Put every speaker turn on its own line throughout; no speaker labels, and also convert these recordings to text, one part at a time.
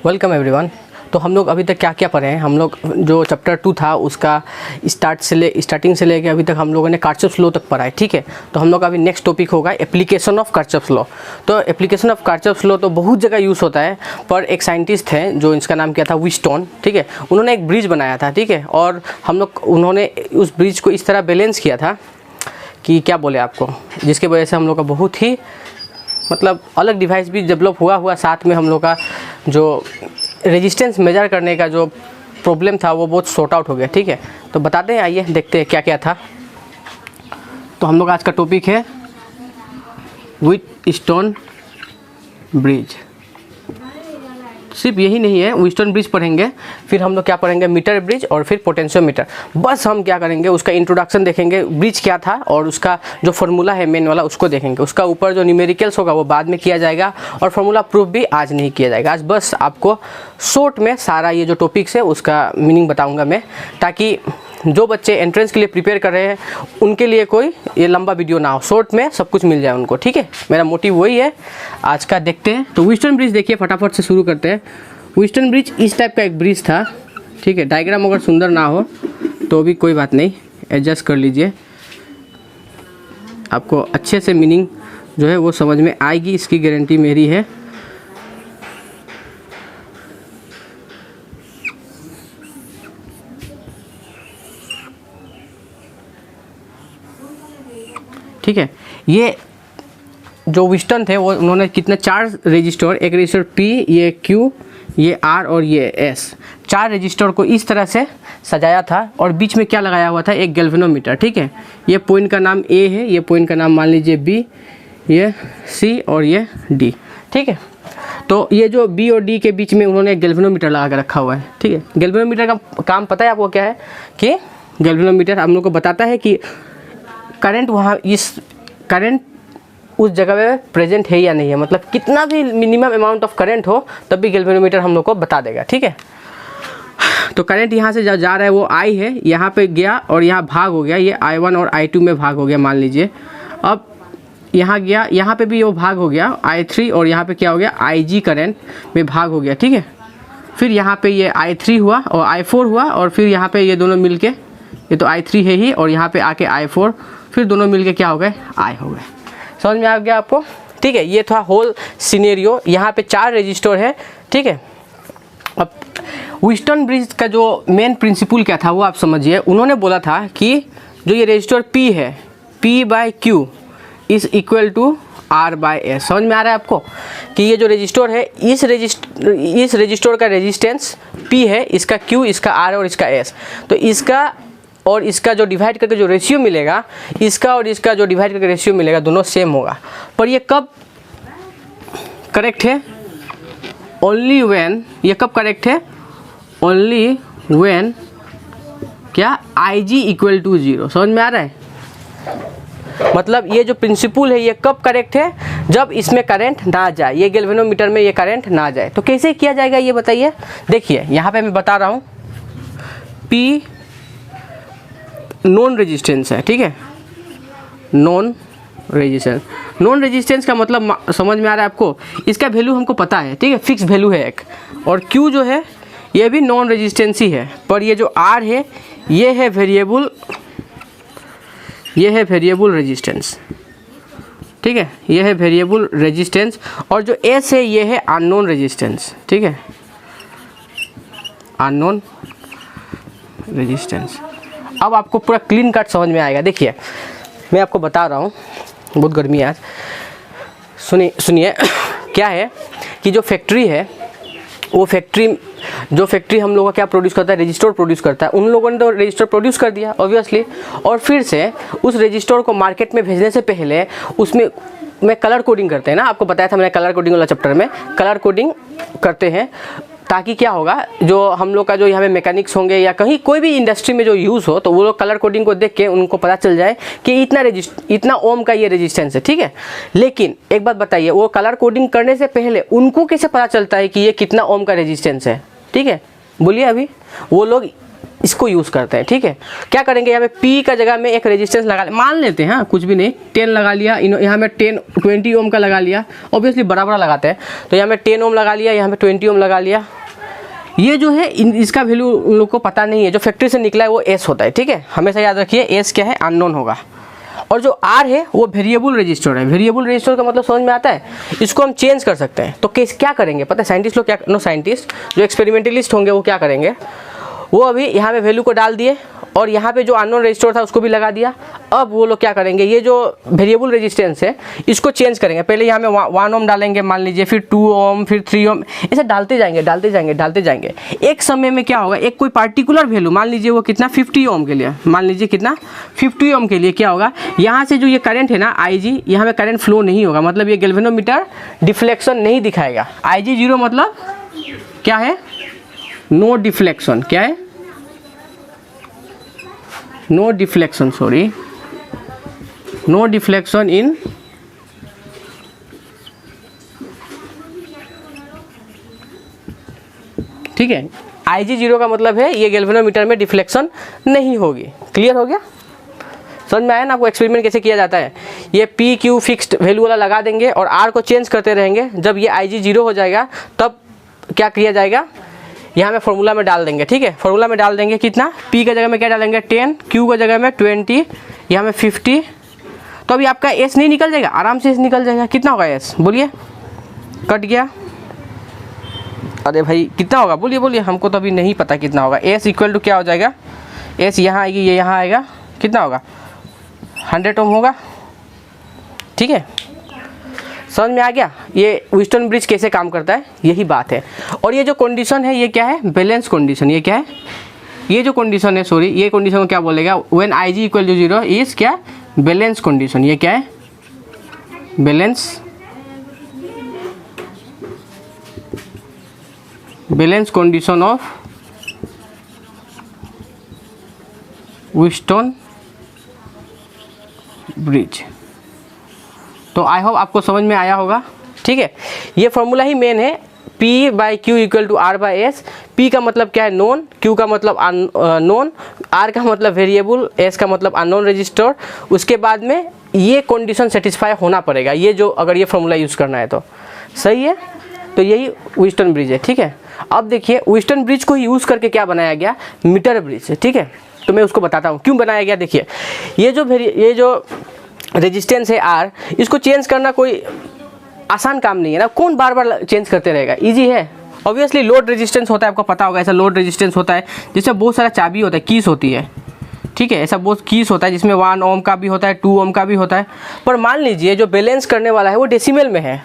Welcome everyone. तो हम लोग अभी तक क्या क्या पढ़े हैं, हम लोग जो चैप्टर 2 था उसका स्टार्टिंग से लेके अभी तक हम लोगों ने किरचॉफ्स लॉ तक पढ़ा है। ठीक है, तो हम लोग अभी नेक्स्ट टॉपिक होगा एप्लीकेशन ऑफ किरचॉफ्स लॉ। तो एप्लीकेशन ऑफ किरचॉफ्स लॉ तो बहुत जगह यूज़ होता है, पर एक साइंटिस्ट है जो इसका नाम क्या था, व्हीटस्टोन। ठीक है, उन्होंने एक ब्रिज बनाया था। ठीक है, और उन्होंने उस ब्रिज को इस तरह बैलेंस किया था कि क्या बोले आपको, जिसकी वजह से हम लोग का बहुत ही मतलब अलग डिवाइस भी डेवलप हुआ साथ में हम लोग का जो रेजिस्टेंस मेजर करने का जो प्रॉब्लम था वो बहुत सॉर्ट आउट हो गया। ठीक है, तो बताते हैं, आइए देखते हैं क्या क्या था। तो हम लोग आज का टॉपिक है व्हीटस्टोन ब्रिज। सिर्फ यही नहीं है, व्हीटस्टोन ब्रिज पढ़ेंगे, फिर हम लोग क्या पढ़ेंगे, मीटर ब्रिज और फिर पोटेंशियोमीटर। बस हम क्या करेंगे, उसका इंट्रोडक्शन देखेंगे, ब्रिज क्या था और उसका जो फार्मूला है मेन वाला उसको देखेंगे। उसका ऊपर जो न्यूमेरिकल्स होगा वो बाद में किया जाएगा और फार्मूला प्रूफ भी आज नहीं किया जाएगा। आज बस आपको शॉर्ट में सारा ये जो टॉपिक्स है उसका मीनिंग बताऊँगा मैं, ताकि जो बच्चे एंट्रेंस के लिए प्रिपेयर कर रहे हैं उनके लिए कोई ये लंबा वीडियो ना हो, शॉर्ट में सब कुछ मिल जाए उनको। ठीक है, मेरा मोटिव वही है आज का। देखते हैं, तो व्हीटस्टोन ब्रिज देखिए, फटाफट से शुरू करते हैं। व्हीटस्टोन ब्रिज इस टाइप का एक ब्रिज था। ठीक है, डायग्राम अगर सुंदर ना हो तो भी कोई बात नहीं, एडजस्ट कर लीजिए, आपको अच्छे से मीनिंग जो है वो समझ में आएगी, इसकी गारंटी मेरी है। ठीक है, ये जो व्हीटस्टोन थे वो उन्होंने कितने 4 रजिस्टर, एक रजिस्टर P, ये Q, ये R और ये S, 4 रजिस्टर को इस तरह से सजाया था और बीच में क्या लगाया हुआ था, एक गैल्वेनोमीटर। ठीक है, ये पॉइंट का नाम A है, ये पॉइंट का नाम मान लीजिए B, ये C और ये D। ठीक है, तो ये जो B और D के बीच में उन्होंने एक गैल्वेनोमीटर लगा के रखा हुआ है। ठीक है, गैल्वेनोमीटर का काम पता है आपको क्या है, कि गैल्वेनोमीटर हम लोग को बताता है कि करंट वहाँ करंट उस जगह पे प्रेजेंट है या नहीं है, मतलब कितना भी मिनिमम अमाउंट ऑफ करंट हो तब भी गैल्वेनोमीटर हम लोग को बता देगा। ठीक है, तो करंट यहाँ से जा रहा है वो I है, यहाँ पे गया और यहाँ भाग हो गया, ये I1 और I2 में भाग हो गया मान लीजिए। अब यहाँ गया, यहाँ पे भी वो भाग हो गया I3 और यहाँ पे क्या हो गया, IG करंट में भाग हो गया। ठीक है, फिर यहाँ पे ये I3 हुआ और I4 हुआ और फिर यहाँ पे ये दोनों मिल के, ये तो I3 है ही और यहाँ पे आके I4, फिर दोनों मिलके क्या हो गए, I हो गए। समझ में आ गया आपको? ठीक है, ये था होल सिनेरियो। यहाँ पे 4 रजिस्टर है। ठीक है, अब व्हीटस्टोन ब्रिज का जो मेन प्रिंसिपल क्या था वो आप समझिए। उन्होंने बोला था कि जो ये रजिस्टर P है, P/Q is equal to R/S। समझ में आ रहा है आपको कि ये जो रजिस्टर है, इस रजिस्टर का रेजिस्टेंस P है, इसका Q, इसका R और इसका S। तो इसका और इसका जो डिवाइड करके जो रेशियो मिलेगा, इसका और इसका जो डिवाइड करके रेशियो मिलेगा, दोनों सेम होगा। पर ये कब करेक्ट है, ओनली व्हेन, ये कब करेक्ट है, ओनली व्हेन क्या, IG इक्वल टू 0। समझ में आ रहा है, मतलब ये जो प्रिंसिपल है ये कब करेक्ट है, जब इसमें करंट ना जाए, ये गैल्वेनोमीटर में ये करंट ना जाए। तो कैसे किया जाएगा ये बताइए। देखिए यहाँ पे मैं बता रहा हूँ, P नॉन रेजिस्टेंस है। ठीक है, नॉन रेजिस्टेंस का मतलब समझ में आ रहा है आपको, इसका वैल्यू हमको पता है। ठीक है, फिक्स वैल्यू है एक। और Q जो है ये भी नॉन रेजिस्टेंस ही है, पर ये जो R है ये है वेरिएबल, ये है वेरिएबल रेजिस्टेंस। ठीक है, ये है वेरिएबल रेजिस्टेंस और जो S है ये है अननोन रेजिस्टेंस। ठीक है, अननोन रेजिस्टेंस। अब आपको पूरा क्लीन कट समझ में आएगा। देखिए मैं आपको बता रहा हूँ, बहुत गर्मी है आज, सुनिए क्या है कि जो फैक्ट्री है वो फैक्ट्री हम लोगों का क्या प्रोड्यूस करता है, रजिस्टर प्रोड्यूस करता है। उन लोगों ने तो रजिस्टर प्रोड्यूस कर दिया ऑब्वियसली, और फिर से उस रजिस्टर को मार्केट में भेजने से पहले उसमें कलर कोडिंग करते हैं ना, आपको बताया था मैंने कलर कोडिंग वाला चैप्टर में, कलर कोडिंग करते हैं ताकि क्या होगा, जो हम लोग का जो यहाँ पे मैकेनिक्स होंगे या कहीं कोई भी इंडस्ट्री में जो यूज़ हो, तो वो लोग कलर कोडिंग को देख के उनको पता चल जाए कि इतना ओम का ये रेजिस्टेंस है। ठीक है, लेकिन एक बात बताइए, वो कलर कोडिंग करने से पहले उनको कैसे पता चलता है कि ये कितना ओम का रेजिस्टेंस है? ठीक है, बोलिए। अभी वो लोग इसको यूज़ करते हैं। ठीक है, क्या करेंगे, यहाँ पे P का जगह में एक रेजिस्टेंस लगा, मान लेते हैं, हाँ कुछ भी नहीं, 10 लगा लिया, यहाँ में 20 ओम का लगा लिया, ऑब्वियसली बराबर लगाते हैं, तो यहाँ में 10 ओम लगा लिया, यहाँ में 20 ओम लगा लिया। ये जो है इसका वैल्यू उन लोग को पता नहीं है, जो फैक्ट्री से निकला है वो S होता है। ठीक है, हमेशा याद रखिए S क्या है, अननोन होगा। और जो R है वो वेरिएबल रजिस्टर है। वेरिएबल रजिस्टर का मतलब समझ में आता है, इसको हम चेंज कर सकते हैं। तो क्या करेंगे पता है, साइंटिस्ट लोग क्या, नो साइंटिस्ट, जो एक्सपेरिमेंटलिस्ट होंगे वो क्या करेंगे, वो अभी यहाँ पे वैल्यू को डाल दिए और यहाँ पे जो अननोन रजिस्टर था उसको भी लगा दिया। अब वो लोग क्या करेंगे, ये जो वेरिएबल रेजिस्टेंस है इसको चेंज करेंगे। पहले यहाँ में 1 ओम डालेंगे मान लीजिए, फिर 2 ओम, फिर 3 ओम, ऐसे डालते जाएंगे। एक समय में क्या होगा, एक कोई पार्टिकुलर वैल्यू, मान लीजिए वो कितना 50 ओम के लिए, मान लीजिए कितना 50 ओम के लिए क्या होगा, यहाँ से जो ये करंट है ना IG, यहाँ पे करंट फ्लो नहीं होगा, मतलब ये गैल्वेनोमीटर डिफ्लेक्शन नहीं दिखाएगा। IG 0 मतलब क्या है, नो डिफ्लेक्शन। क्या है, no deflection, sorry, no deflection in ठीक है। IG 0 का मतलब है ये गैल्वेनोमीटर में डिफ्लेक्शन नहीं होगी। क्लियर हो गया, समझ में आया ना आपको एक्सपेरिमेंट कैसे किया जाता है। ये PQ फिक्स्ड वैल्यू वाला लगा देंगे और R को चेंज करते रहेंगे। जब ये IG 0 हो जाएगा तब क्या किया जाएगा, यहाँ में फॉर्मूला में डाल देंगे। ठीक है, फॉर्मूला में डाल देंगे कितना, P का जगह में क्या डालेंगे 10, Q का जगह में 20, यहाँ में 50। तो अभी आपका S नहीं निकल जाएगा, आराम से S निकल जाएगा। कितना होगा S, बोलिए, कट गया, अरे भाई कितना होगा, बोलिए, हमको तो अभी नहीं पता कितना होगा। S इक्वल टू क्या हो जाएगा, S यहाँ आएगी, ये यहाँ आएगा, कितना होगा 100 ओम होगा। ठीक है, समझ में आ गया ये व्हीटस्टोन ब्रिज कैसे काम करता है, यही बात है। और ये जो कंडीशन है ये क्या है, बैलेंस कंडीशन। ये क्या है, ये जो कंडीशन है, सॉरी, ये कंडीशन को क्या बोलेगा, when IG equal to 0 is क्या, बैलेंस कंडीशन। ये क्या है, balance condition of Wheatstone bridge. तो आई होप आपको समझ में आया होगा। ठीक है, ये फॉर्मूला ही मेन है, P/Q equal to R/S। P का मतलब क्या है, नोन, Q का मतलब नोन, R का मतलब वेरिएबल, S का मतलब अननोन रजिस्टर। उसके बाद में ये कंडीशन सेटिस्फाई होना पड़ेगा, ये जो अगर ये फॉर्मूला यूज़ करना है तो सही है। तो यही व्हीटस्टोन ब्रिज है। ठीक है, अब देखिए व्हीटस्टोन ब्रिज को यूज़ करके क्या बनाया गया, मीटर ब्रिज है। ठीक है, तो मैं उसको बताता हूँ क्यों बनाया गया। देखिए ये जो रेजिस्टेंस है R, इसको चेंज करना कोई आसान काम नहीं है ना, कौन बार बार चेंज करते रहेगा, इजी है। ऑब्वियसली लोड रेजिस्टेंस होता है, आपको पता होगा, ऐसा लोड रेजिस्टेंस होता है जिसमें बहुत सारा चाबी होता है, कीस होती है। ठीक है, ऐसा बहुत कीस होता है जिसमें 1 ओम का भी होता है, 2 ओम का भी होता है। पर मान लीजिए जो बैलेंस करने वाला है वो डेसिमल में है,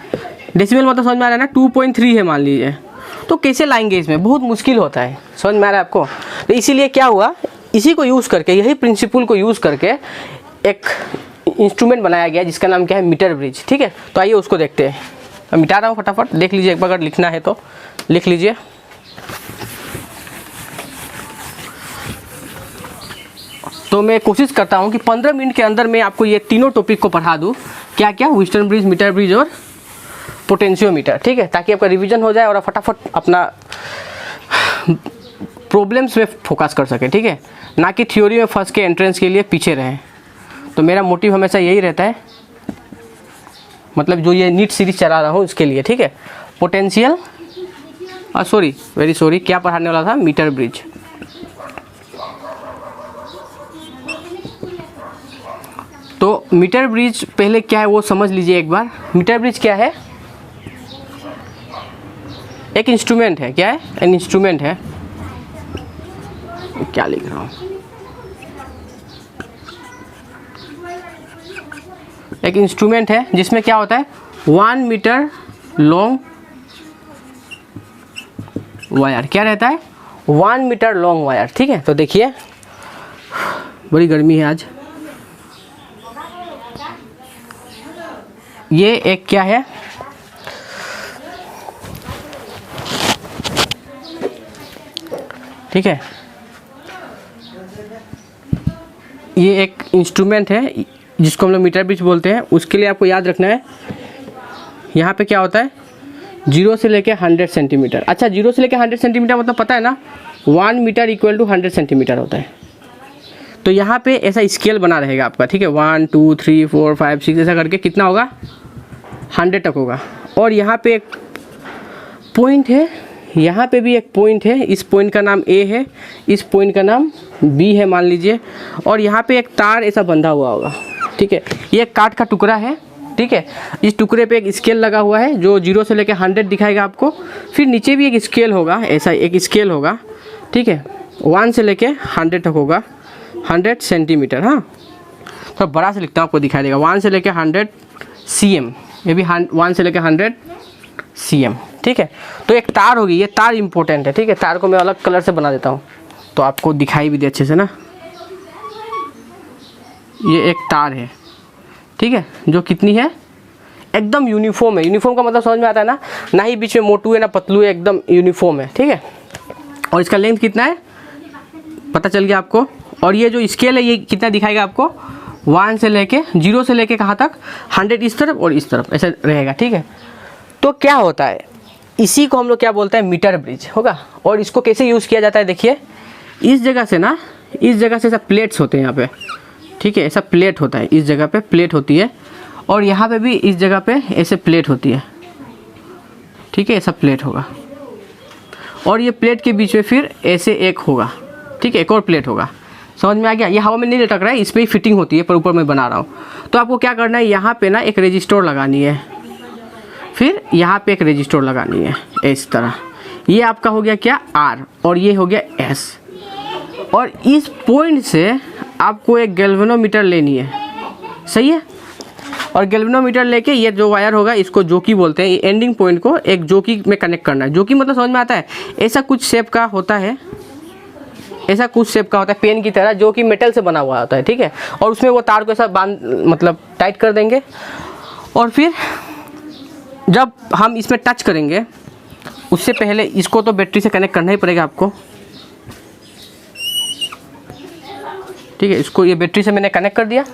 डेसिमल मतलब समझ में आ रहा है ना, 2.3 है मान लीजिए, तो कैसे लाएंगे, इसमें बहुत मुश्किल होता है। समझ में आ रहा है आपको। तो इसीलिए क्या हुआ, इसी को यूज़ करके, यही प्रिंसिपल को यूज़ करके एक इंस्ट्रूमेंट बनाया गया जिसका नाम क्या है, मीटर ब्रिज। ठीक है, तो आइए उसको देखते हैं। मैं मिटा रहा हूँ, फटाफट देख लीजिए, एक बार अगर लिखना है तो लिख लीजिए। तो मैं कोशिश करता हूँ कि 15 मिनट के अंदर मैं आपको ये तीनों टॉपिक को पढ़ा दूँ, क्या क्या, व्हीटस्टोन ब्रिज, मीटर ब्रिज और पोटेंशियोमीटर। ठीक है, ताकि आपका रिवीजन हो जाए और आप फटाफट अपना प्रॉब्लम्स में फोकस कर सके। ठीक है, ना कि थ्योरी में फंस के एंट्रेंस के लिए पीछे रहें। तो मेरा मोटिव हमेशा यही रहता है, मतलब जो ये नीट सीरीज चला रहा हूँ इसके लिए। ठीक है, पोटेंशियल, सॉरी, वेरी सॉरी, क्या पढ़ाने वाला था, मीटर ब्रिज। तो मीटर ब्रिज पहले क्या है वो समझ लीजिए एक बार। मीटर ब्रिज क्या है, एक इंस्ट्रूमेंट है। क्या है, एक इंस्ट्रूमेंट है। क्या लिख रहा हूँ, एक इंस्ट्रूमेंट है जिसमें क्या होता है, 1 मीटर लॉन्ग वायर। क्या रहता है, 1 मीटर लॉन्ग वायर। ठीक है, तो देखिए बड़ी गर्मी है आज। ये एक क्या है, ठीक है, ये एक इंस्ट्रूमेंट है जिसको हम लोग मीटर ब्रिज बोलते हैं। उसके लिए आपको याद रखना है, यहाँ पे क्या होता है, 0 से लेके 100 सेंटीमीटर। अच्छा, 0 से लेके 100 सेंटीमीटर मतलब पता है ना, 1 मीटर इक्वल टू 100 सेंटीमीटर होता है। तो यहाँ पे ऐसा स्केल बना रहेगा आपका, ठीक है, 1 2 3 4 5 6 ऐसा करके कितना होगा, 100 तक होगा। और यहाँ पे एक पॉइंट है, यहाँ पे भी एक पॉइंट है, इस पॉइंट का नाम A है, इस पॉइंट का नाम B है मान लीजिए, और यहाँ पे एक तार ऐसा बंधा हुआ होगा, ठीक है। ये काठ का टुकड़ा है, ठीक है। इस टुकड़े पे एक स्केल लगा हुआ है जो 0 से लेकर 100 दिखाएगा आपको। फिर नीचे भी एक स्केल होगा, ऐसा एक स्केल होगा, ठीक है, 1 से लेके 100 तक होगा, 100 सेंटीमीटर। हाँ, तो बड़ा से लिखता हूँ, आपको दिखाई देगा, 1 से लेके 100 cm, ये भी 1 से लेके 100 cm, ठीक है। तो एक तार होगी, ये तार इंपॉर्टेंट है, ठीक है। तार को मैं अलग कलर से बना देता हूँ तो आपको दिखाई भी दे अच्छे से ना। ये एक तार है, ठीक है, जो कितनी है, एकदम यूनिफॉर्म है। यूनिफॉर्म का मतलब समझ में आता है ना, ना ही बीच में मोटू है ना पतलू है, एकदम यूनिफॉर्म है, ठीक है। और इसका लेंथ कितना है पता चल गया आपको। और ये जो स्केल है ये कितना दिखाएगा आपको, 1 से लेके 0 से लेके कहाँ तक, 100 इस तरफ और इस तरफ ऐसा रहेगा, ठीक है। तो क्या होता है, इसी को हम लोग क्या बोलते हैं, मीटर ब्रिज होगा। और इसको कैसे यूज़ किया जाता है, देखिए इस जगह से ना, इस जगह से ऐसा प्लेट्स होते हैं यहाँ पे, ठीक है, ऐसा प्लेट होता है, इस जगह पे प्लेट होती है, और यहाँ पे भी इस जगह पे ऐसे प्लेट होती है, ठीक है, ऐसा प्लेट होगा। और ये प्लेट के बीच में फिर ऐसे एक होगा, ठीक है, एक और प्लेट होगा। समझ में आ गया। ये हवा में नहीं लटक रहा है, इस पर ही फिटिंग होती है, पर ऊपर मैं बना रहा हूँ। तो आपको क्या करना है, यहाँ पे ना एक रजिस्टर लगानी है, फिर यहाँ पे एक रजिस्टर लगानी है इस तरह। ये आपका हो गया क्या, R, और ये हो गया S। और इस पॉइंट से आपको एक गैल्वेनोमीटर लेनी है, सही है। और गैल्वेनोमीटर लेके ये जो वायर होगा इसको जोकी बोलते हैं, ये एंडिंग पॉइंट को एक जोकी में कनेक्ट करना है। जोकी मतलब समझ में आता है, ऐसा कुछ शेप का होता है, ऐसा कुछ शेप का होता है पेन की तरह, जो कि मेटल से बना हुआ होता है, ठीक है। और उसमें वो तार को ऐसा बांध, मतलब टाइट कर देंगे। और फिर जब हम इसमें टच करेंगे, उससे पहले इसको तो बैटरी से कनेक्ट करना ही पड़ेगा आपको, ठीक है। इसको ये बैटरी से मैंने कनेक्ट कर दिया।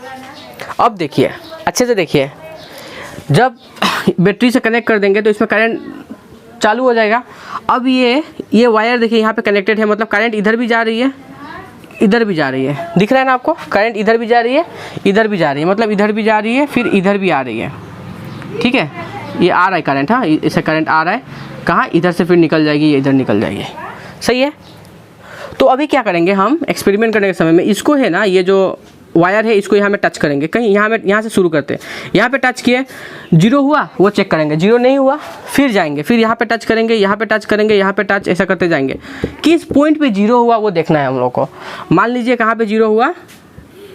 अब देखिए अच्छे से देखिए, जब बैटरी से कनेक्ट कर देंगे तो इसमें करंट चालू हो जाएगा। अब ये वायर देखिए यहाँ पे कनेक्टेड है, मतलब करंट इधर भी जा रही है, इधर भी जा रही है, दिख रहा है ना आपको, करंट इधर भी जा रही है, इधर भी जा रही है, मतलब इधर भी जा रही है, फिर इधर भी आ रही है, ठीक है। ये आ रहा है करंट, हाँ, इससे करंट आ रहा है, कहाँ, इधर से फिर निकल जाएगी, ये इधर निकल जाएगी, सही है। तो अभी क्या करेंगे हम, एक्सपेरिमेंट करने के समय में इसको है ना, ये जो वायर है इसको यहाँ में टच करेंगे, कहीं यहाँ से शुरू करते हैं। यहाँ पे टच किए, 0 हुआ वो चेक करेंगे, 0 नहीं हुआ फिर जाएंगे, फिर यहाँ पे टच करेंगे, यहाँ पे टच करेंगे, यहाँ पे टच, ऐसा करते जाएंगे। किस पॉइंट पे 0 हुआ वो देखना है हम लोग को। मान लीजिए कहाँ पे 0 हुआ,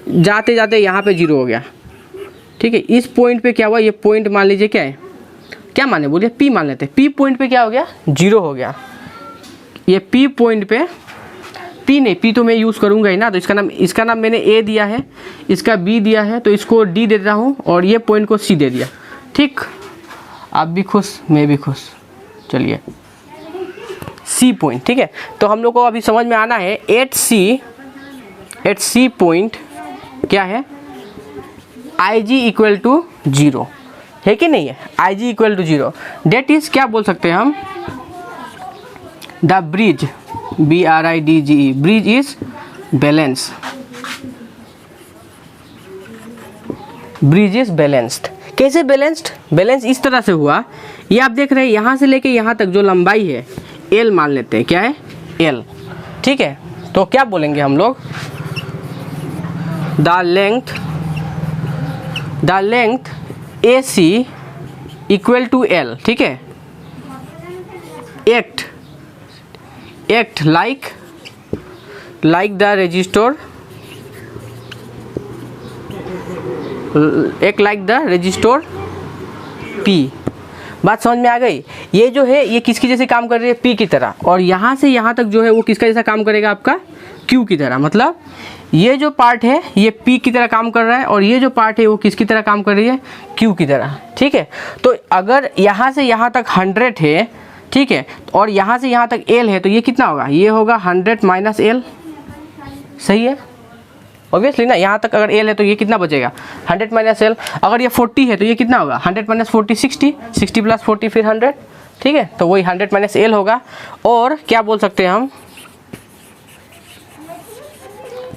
जाते जाते यहाँ पे 0 हो गया, ठीक है। इस पॉइंट पे क्या हुआ, ये पॉइंट मान लीजिए क्या है, क्या माने बोलिए, P मान लेते हैं। P पॉइंट पे क्या हो गया, 0 हो गया। ये P पॉइंट पे, P नहीं, P तो मैं यूज़ करूँगा ही ना, तो इसका नाम मैंने A दिया है, इसका B दिया है, तो इसको D दे देता हूँ, और ये पॉइंट को C दे दिया, ठीक। आप भी खुश, मैं भी खुश, चलिए C पॉइंट, ठीक है। तो हम लोग को अभी समझ में आना है, एट C पॉइंट क्या है, IG इक्वल टू 0 है कि नहीं है, IG equal to 0। That is क्या बोल सकते हैं हम, the bridge, BRIDGE, bridge is balance, bridge is balanced. कैसे बैलेंस्ड, बैलेंस इस तरह से हुआ, ये आप देख रहे हैं यहाँ से लेके यहाँ तक जो लंबाई है L मान लेते हैं, क्या है L, ठीक है। तो क्या बोलेंगे हम लोग, the length AC equal to L, ठीक है। Act like the register, act like the register P। बात समझ में आ गई। ये जो है ये किसकी जैसे काम कर रही है, P की तरह, और यहाँ से यहाँ तक जो है वो किसका जैसा काम करेगा, आपका Q की तरह। मतलब ये जो पार्ट है ये P की तरह काम कर रहा है, और ये जो पार्ट है वो किसकी तरह काम कर रही है, Q की तरह, ठीक है। तो अगर यहाँ से यहाँ तक 100 है, ठीक है, और यहाँ से यहाँ तक L है, तो ये कितना होगा, ये होगा 100 माइनस L, सही है। ऑब्वियसली ना, यहाँ तक अगर L है तो ये कितना बचेगा, 100 माइनस L। अगर ये 40 है तो ये कितना होगा, 100 माइनस 40 60, 60 प्लस 40 फिर 100, ठीक है। तो वही 100 माइनस L होगा। और क्या बोल सकते हैं हम,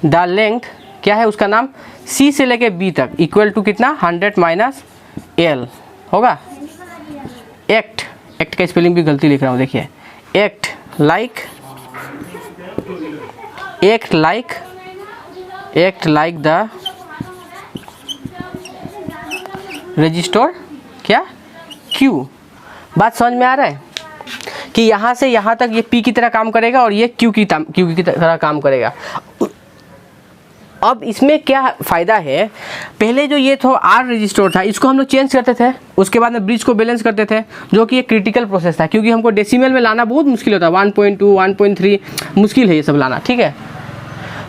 द लेंथ क्या है उसका नाम, सी से लेके बी तक इक्वल टू कितना 100 माइनस एल होगा। एक्ट का स्पेलिंग भी गलती लिख रहा हूँ, देखिए एक्ट लाइक द रजिस्टर क्या क्यू। बात समझ में आ रहा है कि यहाँ से यहाँ तक ये P की तरह काम करेगा और ये Q की तरह काम करेगा। अब इसमें क्या फ़ायदा है, पहले जो ये था R रजिस्टर था इसको हम लोग चेंज करते थे, उसके बाद में ब्रिज को बैलेंस करते थे, जो कि एक क्रिटिकल प्रोसेस था क्योंकि हमको डेसिमल में लाना बहुत मुश्किल होता है, 1.2 1.3 मुश्किल है ये सब लाना, ठीक है।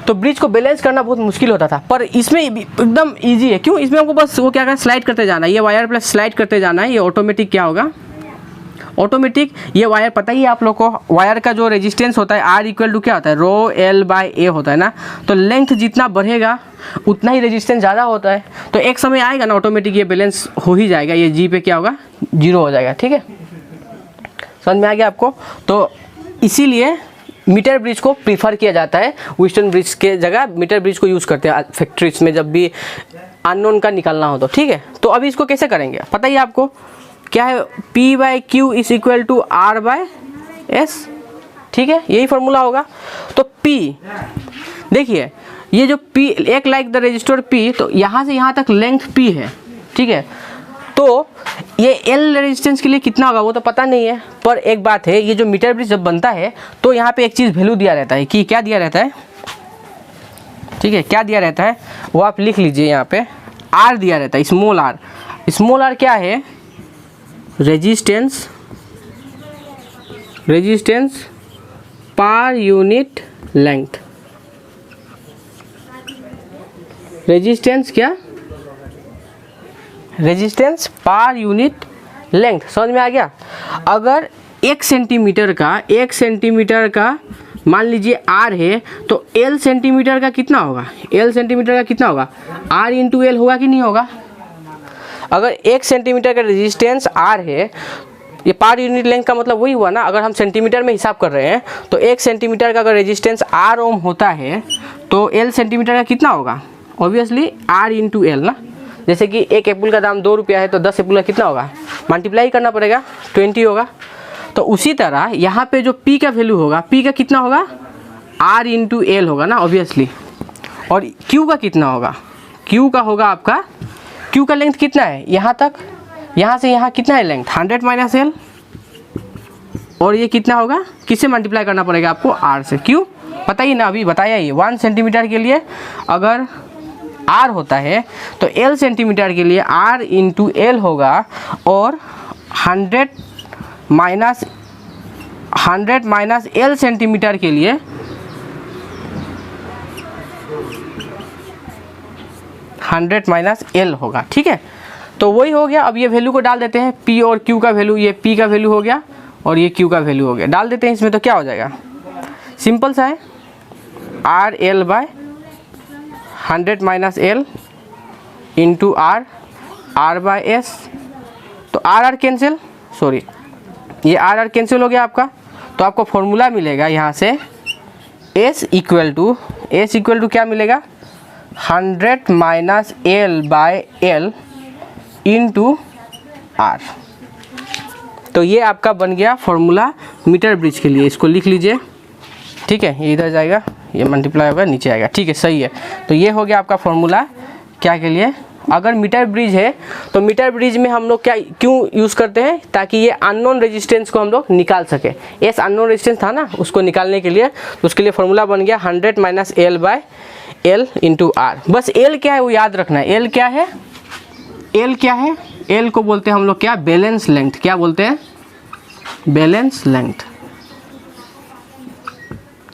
तो ब्रिज को बैलेंस करना बहुत मुश्किल होता था, पर इसमें एकदम ईजी है। क्यों, इसमें हमको बस वो क्या करना, स्लाइड करते जाना है, ये वायर प्लस स्लाइड करते जाना है, ये ऑटोमेटिक क्या होगा, ऑटोमेटिक ये वायर पता ही है आप लोग को, वायर का जो रेजिस्टेंस होता है आर इक्वल टू क्या होता है, रो एल बाय ए होता है ना। तो लेंथ जितना बढ़ेगा उतना ही रेजिस्टेंस ज़्यादा होता है, तो एक समय आएगा ना ऑटोमेटिक ये बैलेंस हो ही जाएगा, ये जी पे क्या होगा 0 हो जाएगा, ठीक है। समझ में आ गया आपको। तो इसीलिए मीटर ब्रिज को प्रीफर किया जाता है, व्हिटस्टोन ब्रिज के जगह मीटर ब्रिज को यूज़ करते हैं फैक्ट्रीज में जब भी अननोन का निकालना हो तो, ठीक है। तो अभी इसको कैसे करेंगे पता ही आपको, क्या है P by Q is equal to R by S, ठीक है, यही फॉर्मूला होगा। तो P देखिए, ये जो P एक लाइक द रजिस्टर P, तो यहाँ से यहाँ तक लेंथ P है, ठीक है। तो ये L रेजिस्टेंस के लिए कितना होगा वो तो पता नहीं है, पर एक बात है, ये जो मीटर ब्रिज जब बनता है तो यहाँ पे एक चीज़ वैल्यू दिया रहता है कि क्या दिया रहता है, ठीक है, क्या दिया रहता है वो आप लिख लीजिए, यहाँ पे R दिया रहता है, स्मॉल r क्या है, resistance per unit length, resistance क्या, रेजिस्टेंस पर यूनिट लेंथ। समझ में आ गया। अगर 1 सेंटीमीटर का मान लीजिए R है, तो L सेंटीमीटर का कितना होगा, R इंटू एल होगा कि नहीं होगा। अगर 1 सेंटीमीटर का रेजिस्टेंस R है, ये पर यूनिट लेंथ का मतलब वही हुआ ना, अगर हम सेंटीमीटर में हिसाब कर रहे हैं तो 1 सेंटीमीटर का अगर रेजिस्टेंस R ओम होता है तो L सेंटीमीटर का कितना होगा, ऑब्वियसली R इंटू एल ना। जैसे कि एक एप्पल का दाम 2 रुपया है तो 10 एप्पल का कितना होगा, मल्टीप्लाई करना पड़ेगा, 20 होगा। तो उसी तरह यहाँ पे जो P का वैल्यू होगा, P का कितना होगा, R इंटू एल होगा ना ऑब्वियसली। और Q का कितना होगा, Q का होगा आपका, Q का लेंथ कितना है यहाँ तक, यहाँ से यहाँ कितना है लेंथ 100 माइनस एल, और ये कितना होगा, किससे मल्टीप्लाई करना पड़ेगा आपको, R से। क्यों पता ही ना, अभी बताया ही, 1 सेंटीमीटर के लिए अगर R होता है तो L सेंटीमीटर के लिए R इंटू एल होगा, और 100 माइनस एल सेंटीमीटर के लिए 100 माइनस एल होगा, ठीक है। तो वही हो गया। अब ये वैल्यू को डाल देते हैं, P और Q का वैल्यू, ये P का वैल्यू हो गया और ये Q का वैल्यू हो गया, डाल देते हैं इसमें, तो क्या हो जाएगा, सिंपल सा है, R L by 100 minus L into R by S. तो R कैंसिल, सॉरी ये R कैंसिल हो गया आपका। तो आपको फॉर्मूला मिलेगा यहाँ से S इक्वल टू क्या मिलेगा, 100 minus L by L into R। तो ये आपका बन गया फॉर्मूला मीटर ब्रिज के लिए, इसको लिख लीजिए, ठीक है। ये इधर जाएगा, ये मल्टीप्लाई होगा, नीचे आएगा, ठीक है, सही है। तो ये हो गया आपका फॉर्मूला क्या के लिए, अगर मीटर ब्रिज है तो मीटर ब्रिज में हम लोग क्या क्यों यूज़ करते हैं, ताकि ये अननोन रेजिस्टेंस को हम लोग निकाल सके। एस अननोन रेजिस्टेंस था ना, उसको निकालने के लिए, तो उसके लिए फॉर्मूला बन गया 100 minus L by L into R। बस एल क्या है वो याद रखना है, एल क्या है, एल को बोलते हैं हम लोग क्या, बैलेंस लेंथ। क्या बोलते हैं, बैलेंस लेंथ,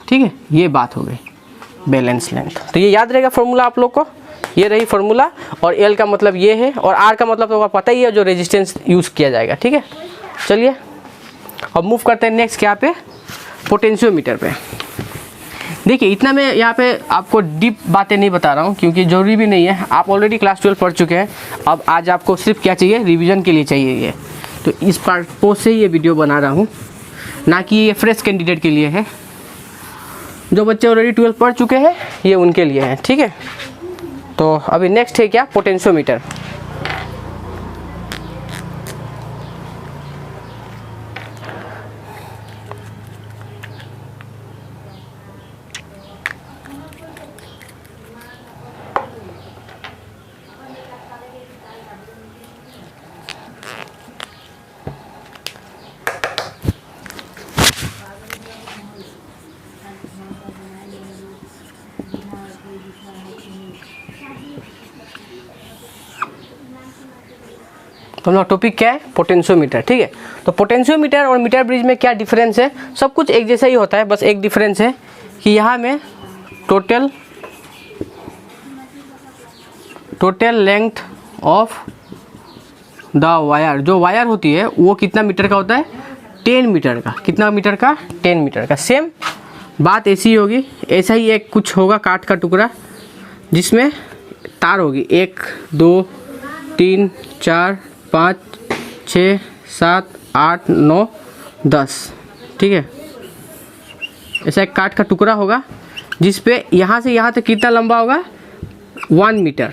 ठीक है, ये बात हो गई बैलेंस लेंथ। तो ये याद रहेगा फॉर्मूला आप लोग को, ये रही फॉर्मूला। और एल का मतलब ये है, और आर का मतलब तो पता ही है, जो रेजिस्टेंस यूज़ किया जाएगा, ठीक है। चलिए अब मूव करते हैं नेक्स्ट क्या पे, पोटेंशियोमीटर पे। देखिए इतना मैं यहाँ पे आपको डीप बातें नहीं बता रहा हूँ क्योंकि ज़रूरी भी नहीं है, आप ऑलरेडी क्लास 12 पढ़ चुके हैं। अब आज आपको सिर्फ क्या चाहिए, रिवीजन के लिए चाहिए ये। तो इस पर्पस से ये वीडियो बना रहा हूँ, ना कि ये फ्रेश कैंडिडेट के लिए है। जो बच्चे ऑलरेडी 12 पढ़ चुके हैं ये उनके लिए है, ठीक है। तो अभी नेक्स्ट है क्या, पोटेंशियोमीटर। तो हमारा टॉपिक क्या है, पोटेंशियोमीटर, ठीक है। तो पोटेंशियोमीटर और मीटर ब्रिज में क्या डिफरेंस है, सब कुछ एक जैसा ही होता है, बस एक डिफरेंस है कि यहाँ में total length of the wire, जो वायर होती है वो कितना मीटर का होता है, 10 मीटर का। कितना मीटर का, 10 मीटर का। सेम बात ऐसी होगी, ऐसा ही एक कुछ होगा काठ का टुकड़ा जिसमें तार होगी 1 2 3 4 5 6 7 8 9 10, ठीक है। ऐसा एक काठ का टुकड़ा होगा जिस पे यहाँ से यहाँ तक कितना लंबा होगा, 1 मीटर।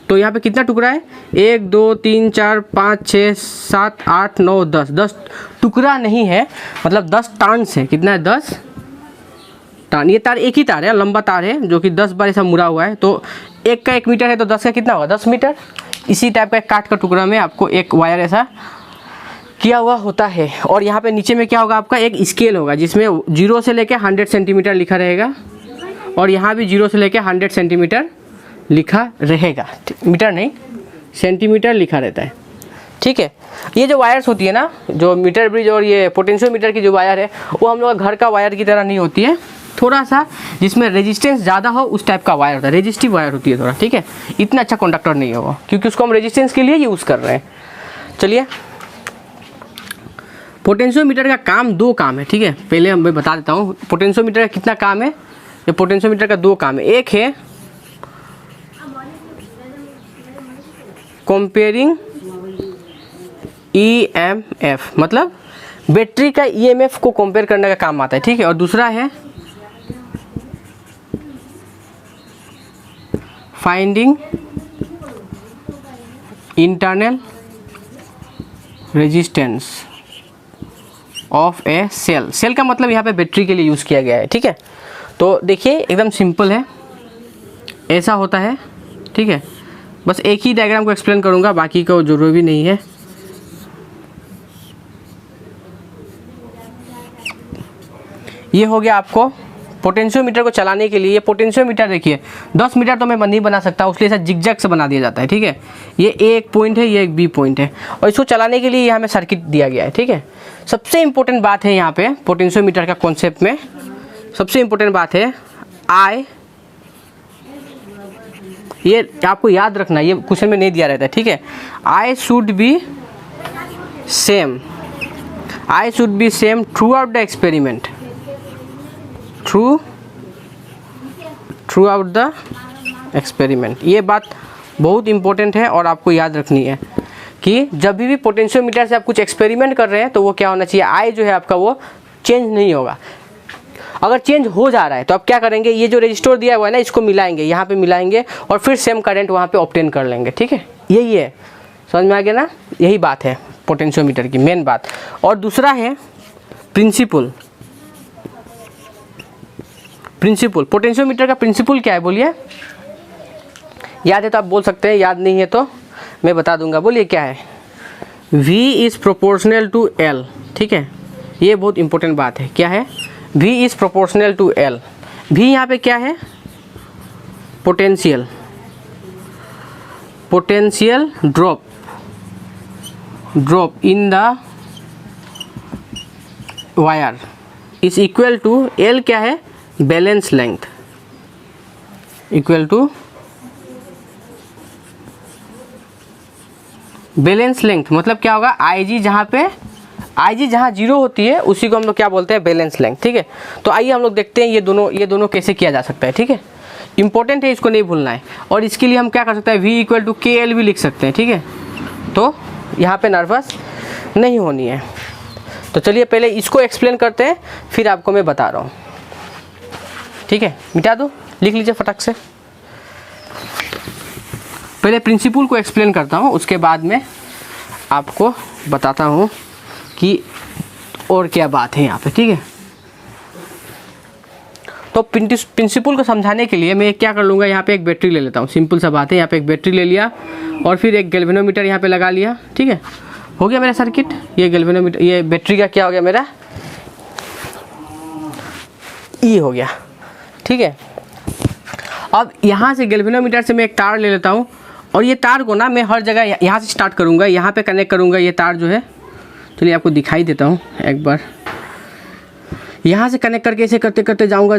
तो यहाँ पे कितना टुकड़ा है, 1 2 3 4 5 6 7 8 9 10, 10 टुकड़ा नहीं है, मतलब 10 टार्न्स है। कितना है, 10 टार्न। ये तार एक ही तार है, लंबा तार है जो कि 10 बार ऐसा मुड़ा हुआ है। तो 1 का 1 मीटर है तो 10 का कितना होगा, 10 मीटर। इसी टाइप का एक काठ का टुकड़ा में आपको एक वायर ऐसा किया हुआ होता है। और यहाँ पे नीचे में क्या होगा, आपका एक स्केल होगा जिसमें 0 से लेके 100 सेंटीमीटर लिखा रहेगा, और यहाँ भी 0 से लेके 100 सेंटीमीटर लिखा रहेगा। मीटर नहीं, सेंटीमीटर लिखा रहता है, ठीक है। ये जो वायर्स होती है ना, जो मीटर ब्रिज और ये पोटेंशियोमीटर की जो वायर है, वो हम लोग घर का वायर की तरह नहीं होती है। थोड़ा सा जिसमें रेजिस्टेंस ज़्यादा हो उस टाइप का वायर होता है, रेजिस्टिव वायर होती है थोड़ा, ठीक है। इतना अच्छा कंडक्टर नहीं होगा क्योंकि उसको हम रेजिस्टेंस के लिए यूज़ कर रहे हैं। चलिए, पोटेंशियोमीटर का काम, 2 काम है, ठीक है। पहले मैं बता देता हूँ पोटेंशियोमीटर का कितना काम है। ये पोटेंशियोमीटर का 2 काम है। एक है कंपेयरिंग EMF, मतलब बैटरी का EMF को कंपेयर करने का काम आता है, ठीक है। और दूसरा है finding internal resistance of a cell. Cell का मतलब यहाँ पे बैटरी के लिए यूज़ किया गया है, ठीक है। तो देखिए एकदम सिंपल है, ऐसा होता है, ठीक है। बस एक ही डायग्राम को एक्सप्लेन करूँगा, बाकी को जरूरी भी नहीं है। ये हो गया आपको पोटेंशियोमीटर को चलाने के लिए। ये पोटेंशियोमीटर देखिए 10 मीटर तो मैं नहीं बना सकता, उसके लिए ऐसा जिगजैग से बना दिया जाता है, ठीक है। ये एक पॉइंट है, ये एक बी पॉइंट है, और इसको चलाने के लिए यहाँ में सर्किट दिया गया है, ठीक है। सबसे इम्पोर्टेंट बात है यहाँ पे पोटेंशियोमीटर का कॉन्सेप्ट में, सबसे इम्पोर्टेंट बात है आई। ये आपको याद रखना, ये क्वेश्चन में नहीं दिया रहता है, ठीक है। I should be same, I should be same through out the experiment, through out the experiment. ये बात बहुत इंपॉर्टेंट है और आपको याद रखनी है कि जब भी पोटेंशियोमीटर से आप कुछ एक्सपेरिमेंट कर रहे हैं तो वो क्या होना चाहिए, आई जो है आपका वो चेंज नहीं होगा। अगर चेंज हो जा रहा है तो आप क्या करेंगे, ये जो रजिस्टर दिया हुआ है ना, इसको मिलाएंगे, यहाँ पे मिलाएंगे और फिर सेम करंट वहाँ पे ऑब्टेन कर लेंगे, ठीक है। यही है, समझ में आ गया ना, यही बात है पोटेंशियोमीटर की मेन बात। और दूसरा है प्रिंसिपल। प्रिंसिपल, पोटेंशियोमीटर का प्रिंसिपल क्या है बोलिए, याद है तो आप बोल सकते हैं, याद नहीं है तो मैं बता दूंगा। बोलिए क्या है, V is proportional to L, ठीक है। ये बहुत इंपॉर्टेंट बात है, क्या है, V is proportional to L। V यहाँ पे क्या है, potential, potential drop in the wire is equal to L क्या है, balance length, equal to balance length. मतलब क्या होगा, IG जहाँ पे IG जहाँ 0 होती है उसी को हम लोग क्या बोलते हैं, बैलेंस लेंथ, ठीक है। तो आइए हम लोग देखते हैं ये दोनों कैसे किया जा सकता है, ठीक है। इंपॉर्टेंट है, इसको नहीं भूलना है। और इसके लिए हम क्या कर सकते हैं, V इक्वल टू KL भी लिख सकते हैं, ठीक है। तो यहाँ पे नर्वस नहीं होनी है। तो चलिए पहले इसको एक्सप्लेन करते हैं, फिर आपको मैं बता रहा हूँ। ठीक है, मिटा दो, लिख लीजिए फटक से। पहले प्रिंसिपल को एक्सप्लेन करता हूँ, उसके बाद में आपको बताता हूँ कि और क्या बात है यहाँ पे, ठीक है। तो प्रिंसिपल को समझाने के लिए मैं क्या कर लूँगा, यहाँ पे एक बैटरी ले लेता हूँ, सिंपल सा बात है। यहाँ पे एक बैटरी ले लिया और फिर एक गैल्वेनोमीटर यहाँ पे लगा लिया, ठीक है, हो गया मेरा सर्किट। ये गैल्वेनोमीटर, ये बैटरी का क्या हो गया मेरा, ई हो गया, ठीक है। अब यहाँ से गैल्वेनोमीटर से मैं एक तार ले लेता हूँ और ये तार को ना मैं हर जगह यहाँ से स्टार्ट करूँगा, यहाँ पे कनेक्ट करूँगा ये तार जो है। चलिए आपको दिखाई देता हूँ एक बार, यहाँ से कनेक्ट करके ऐसे करते करते जाऊँगा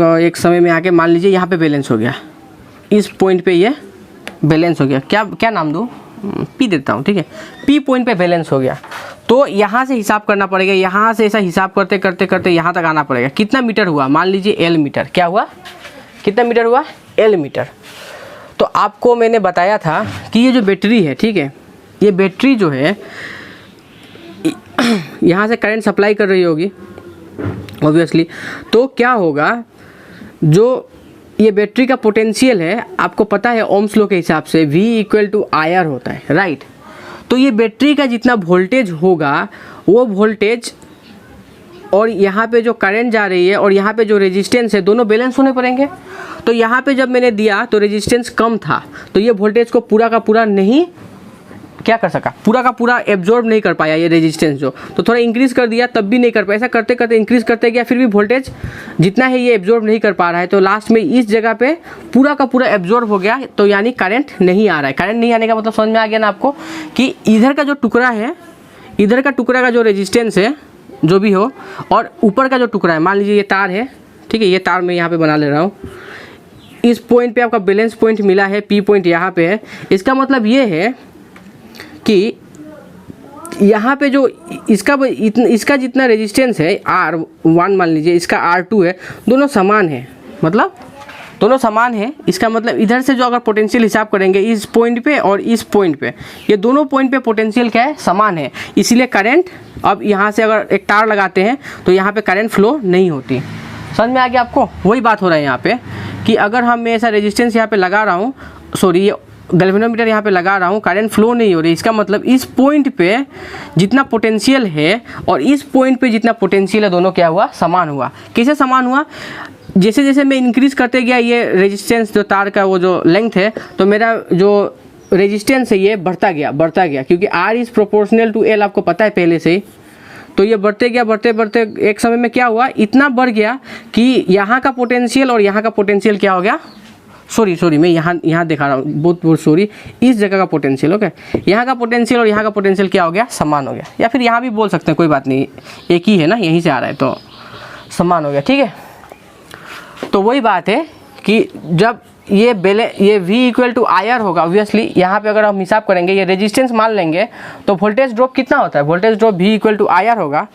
और एक समय में आके मान लीजिए यहाँ पे बैलेंस हो गया, इस पॉइंट पे ये बैलेंस हो गया। क्या नाम दूँ, पी देता हूँ, ठीक है, पी पॉइंट पे बैलेंस हो गया। तो यहाँ से हिसाब करना पड़ेगा, यहाँ से ऐसा हिसाब करते करते करते यहाँ तक आना पड़ेगा। कितना मीटर हुआ, मान लीजिए एल मीटर, क्या हुआ, कितना मीटर हुआ, एल मीटर। तो आपको मैंने बताया था कि ये जो बैटरी है, ठीक है, ये बैटरी जो है यहाँ से करंट सप्लाई कर रही होगी ऑब्वियसली। तो क्या होगा, जो ये बैटरी का पोटेंशियल है, आपको पता है ओम्स लॉ के हिसाब से V = IR होता है, राइट। तो ये बैटरी का जितना वोल्टेज होगा वो वोल्टेज और यहाँ पे जो करंट जा रही है और यहाँ पे जो रेजिस्टेंस है, दोनों बैलेंस होने पड़ेंगे। तो यहाँ पे जब मैंने दिया तो रेजिस्टेंस कम था, तो ये वोल्टेज को पूरा का पूरा नहीं क्या कर सका, पूरा का पूरा एब्जॉर्ब नहीं कर पाया ये रेजिस्टेंस जो। तो थोड़ा इंक्रीज़ कर दिया तब भी नहीं कर पाया, ऐसा करते करते इंक्रीज़ करते गया, फिर भी वोल्टेज जितना है ये एब्जॉर्ब नहीं कर पा रहा है। तो लास्ट में इस जगह पे पूरा का पूरा एब्जॉर्ब हो गया, तो यानी करंट नहीं आ रहा है। करंट नहीं आने का मतलब समझ में आ गया ना आपको, कि इधर का जो टुकड़ा है, इधर का टुकड़ा का जो रेजिस्टेंस है जो भी हो, और ऊपर का जो टुकड़ा है, मान लीजिए ये तार है, ठीक है, ये तार मैं यहाँ पे बना ले रहा हूँ। इस पॉइंट पे आपका बैलेंस पॉइंट मिला है, पी पॉइंट यहाँ पे है। इसका मतलब ये है कि यहाँ पे जो इसका जितना रेजिस्टेंस है R1 मान लीजिए, इसका R2 है, दोनों समान है, मतलब दोनों समान है। इसका मतलब इधर से जो अगर पोटेंशियल हिसाब करेंगे इस पॉइंट पे और इस पॉइंट पे, ये दोनों पॉइंट पे पोटेंशियल क्या है, समान है। इसीलिए करंट, अब यहाँ से अगर एक तार लगाते हैं तो यहाँ पे करंट फ्लो नहीं होती। समझ में आ गया आपको, वही बात हो रहा है यहाँ पे कि अगर हम मैं ऐसा रेजिस्टेंस यहाँ पे लगा रहा हूँ, सॉरी ये गैल्वेनोमीटर यहाँ पे लगा रहा हूँ, करंट फ्लो नहीं हो रही। इसका मतलब इस पॉइंट पे जितना पोटेंशियल है और इस पॉइंट पे जितना पोटेंशियल है, दोनों क्या हुआ, समान हुआ। कैसे समान हुआ, जैसे जैसे मैं इंक्रीज़ करते गया ये रेजिस्टेंस, जो तार का वो जो लेंथ है, तो मेरा जो रेजिस्टेंस है ये बढ़ता गया, क्योंकि R is proportional to L, आपको पता है पहले से ही। तो ये बढ़ते गया, बढ़ते एक समय में क्या हुआ, इतना बढ़ गया कि यहाँ का पोटेंशियल और यहाँ का पोटेंशियल क्या हो गया, सॉरी मैं यहाँ दिखा रहा हूँ, बहुत सॉरी, इस जगह का पोटेंशियल, ओके, यहाँ का पोटेंशियल और यहाँ का पोटेंशियल क्या हो गया, समान हो गया। या फिर यहाँ भी बोल सकते हैं, कोई बात नहीं, एक ही है ना, यहीं से आ रहा है तो समान हो गया, ठीक है। तो वही बात है कि जब ये V = IR होगा, ऑब्वियसली यहाँ पे अगर हम हिसाब करेंगे, ये रेजिस्टेंस मान लेंगे, तो वोल्टेज ड्रॉप कितना होता है, वोल्टेज ड्रॉप V = IR होगा।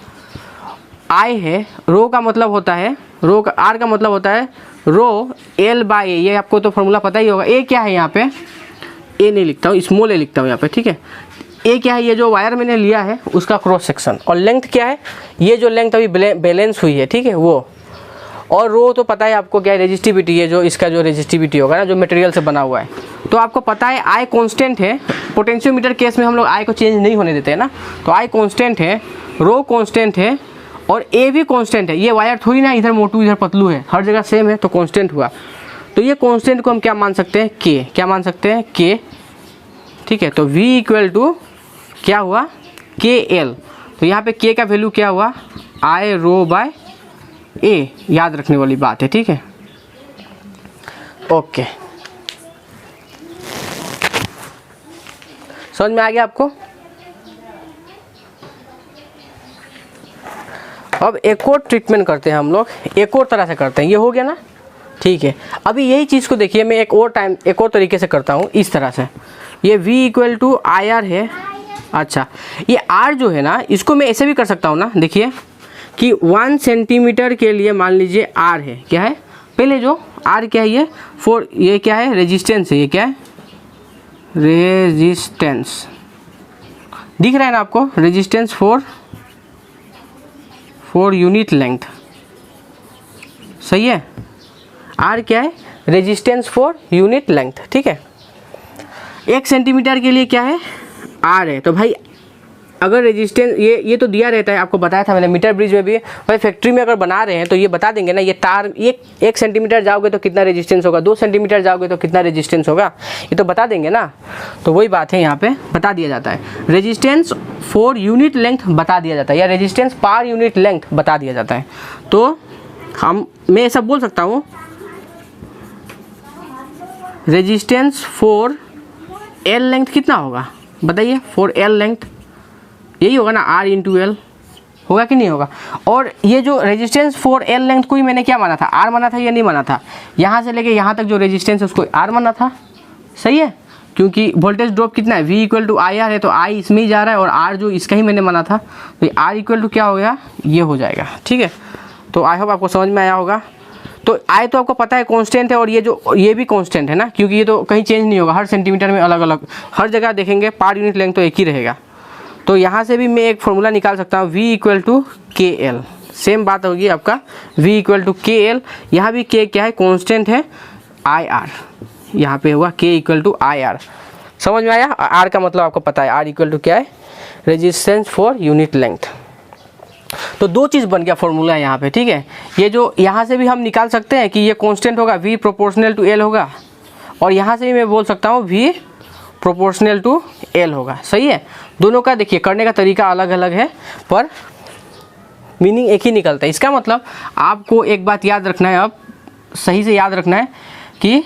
I है, रो का मतलब होता है, R का मतलब होता है रो L/A, ये आपको तो फॉर्मूला पता ही होगा। A क्या है, यहाँ पे A नहीं लिखता हूँ, स्मॉल a लिखता हूँ यहाँ पे, ठीक है। A क्या है, ये जो वायर मैंने लिया है उसका क्रॉस सेक्शन, और लेंथ क्या है, ये जो लेंथ अभी बैलेंस हुई है, ठीक है, वो। और रो तो पता है आपको क्या है, रेजिस्टिविटी है, जो इसका जो रेजिस्टिविटी होगा ना, जो मटेरियल से बना हुआ है। तो आपको पता है I कांस्टेंट है, पोटेंशियोमीटर केस में हम लोग I को चेंज नहीं होने देते हैं ना, तो I कांस्टेंट है, रो कांस्टेंट है और A भी कांस्टेंट है। ये वायर थोड़ी ना इधर मोटू इधर पतलू है, हर जगह सेम है, तो कांस्टेंट हुआ। तो ये कांस्टेंट को हम क्या मान सकते हैं, K, क्या मान सकते हैं, K, ठीक है। तो V = क्या हुआ, KL। तो यहाँ पे K का वैल्यू क्या हुआ, I/A, याद रखने वाली बात है, ठीक है, ओके। समझ में आ गया आपको। अब एक और ट्रीटमेंट करते हैं हम लोग, एक और तरह से करते हैं, ये हो गया ना, ठीक है। अभी यही चीज़ को देखिए, मैं एक और तरीके से करता हूँ, इस तरह से। ये V = IR है, अच्छा, ये R जो है ना, इसको मैं ऐसे भी कर सकता हूँ ना, देखिए कि 1 सेंटीमीटर के लिए मान लीजिए R है, क्या है, पहले जो R क्या है, ये क्या है, रेजिस्टेंस है, ये क्या है, रेजिस्टेंस, दिख रहा है ना आपको, रेजिस्टेंस फॉर यूनिट लेंथ, सही है। आर क्या है? रेजिस्टेंस फॉर यूनिट लेंथ, ठीक है। 1 सेंटीमीटर के लिए क्या है? आर है। तो भाई अगर रेजिस्टेंस ये तो दिया रहता है, आपको बताया था मैंने मीटर ब्रिज में भी। भाई फैक्ट्री में अगर बना रहे हैं तो ये बता देंगे ना, ये तार 1 सेंटीमीटर जाओगे तो कितना रेजिस्टेंस होगा, 2 सेंटीमीटर जाओगे तो कितना रेजिस्टेंस होगा, ये तो बता देंगे ना। तो वही बात है, यहाँ पे बता दिया जाता है। रेजिस्टेंस फॉर यूनिट लेंथ बता दिया जाता है, या रेजिस्टेंस पर यूनिट लेंथ बता दिया जाता है। तो मैं ये सब बोल सकता हूँ, रेजिस्टेंस फॉर एल लेंथ कितना होगा बताइए? फॉर एल लेंथ यही होगा ना, आर इंटू एल, होगा कि नहीं होगा? और ये जो रेजिस्टेंस फॉर एल लेंथ को ही मैंने क्या माना था? आर माना था या नहीं माना था? यहाँ से लेके यहाँ तक जो रेजिस्टेंस है उसको आर माना था, सही है। क्योंकि वोल्टेज ड्रॉप कितना है? V equal to I R है, तो आई इसमें ही जा रहा है और आर जो इसका ही मैंने माना था, तो आर इक्वल टू क्या हो गया? ये हो जाएगा, ठीक है। तो आई होप आपको समझ में आया होगा। तो आई तो आपको पता है कांस्टेंट है, और ये भी कांस्टेंट है ना, क्योंकि ये तो कहीं चेंज नहीं होगा, हर सेंटीमीटर में अलग अलग, हर जगह देखेंगे पर यूनिट लेंथ तो एक ही रहेगा। तो यहाँ से भी मैं एक फॉर्मूला निकाल सकता हूँ, V इक्वल टू के एल। सेम बात होगी आपका, V इक्वल टू के एल। यहाँ भी K क्या है? कांस्टेंट है, आई आर यहाँ पे हुआ K equal to I R. समझ में आया? R का मतलब आपको पता है, R इक्वल टू क्या है? Resistance for unit length. तो 2 चीज़ बन गया फॉर्मूला यहाँ पे, ठीक है। ये जो यहाँ से भी हम निकाल सकते हैं कि ये कांस्टेंट होगा, V प्रोपोर्शनल टू L होगा, और यहाँ से भी मैं बोल सकता हूँ V प्रोपोर्शनल टू L होगा, सही है। दोनों का देखिए करने का तरीका अलग अलग है, पर मीनिंग एक ही निकलता है। इसका मतलब आपको एक बात याद रखना है, अब सही से याद रखना है कि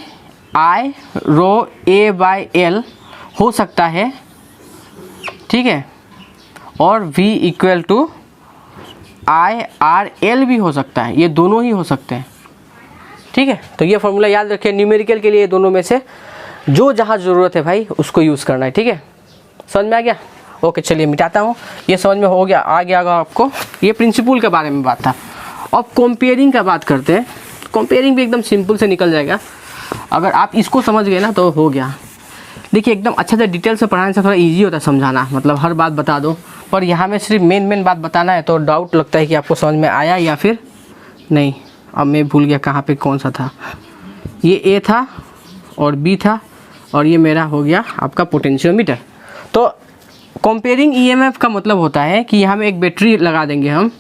I rho A by L हो सकता है, ठीक है, और V equal to I R L भी हो सकता है, ये दोनों ही हो सकते हैं, ठीक है। तो ये फॉर्मूला याद रखिए, न्यूमेरिकल के लिए दोनों में से जो जहाँ ज़रूरत है भाई उसको यूज़ करना है, ठीक है। समझ में आ गया? ओके, चलिए मिटाता हूँ। ये समझ में हो गया, आ गया होगा आपको। ये प्रिंसिपल के बारे में बात था। अब कंपेयरिंग का बात करते हैं। कंपेयरिंग भी एकदम सिंपल से निकल जाएगा, अगर आप इसको समझ गए ना तो हो गया। देखिए एकदम अच्छा से डिटेल से पढ़ाने से थोड़ा ईजी होता है समझाना, मतलब हर बात बता दो, पर यहाँ में सिर्फ मेन बात बताना है, तो डाउट लगता है कि आपको समझ में आया या फिर नहीं। अब मैं भूल गया कहाँ पे कौन सा था। ये A था और B था, और ये मेरा हो गया आपका पोटेंशियोमीटर। तो कंपेयरिंग EMF का मतलब होता है कि यहाँ में एक बैटरी लगा देंगे, हम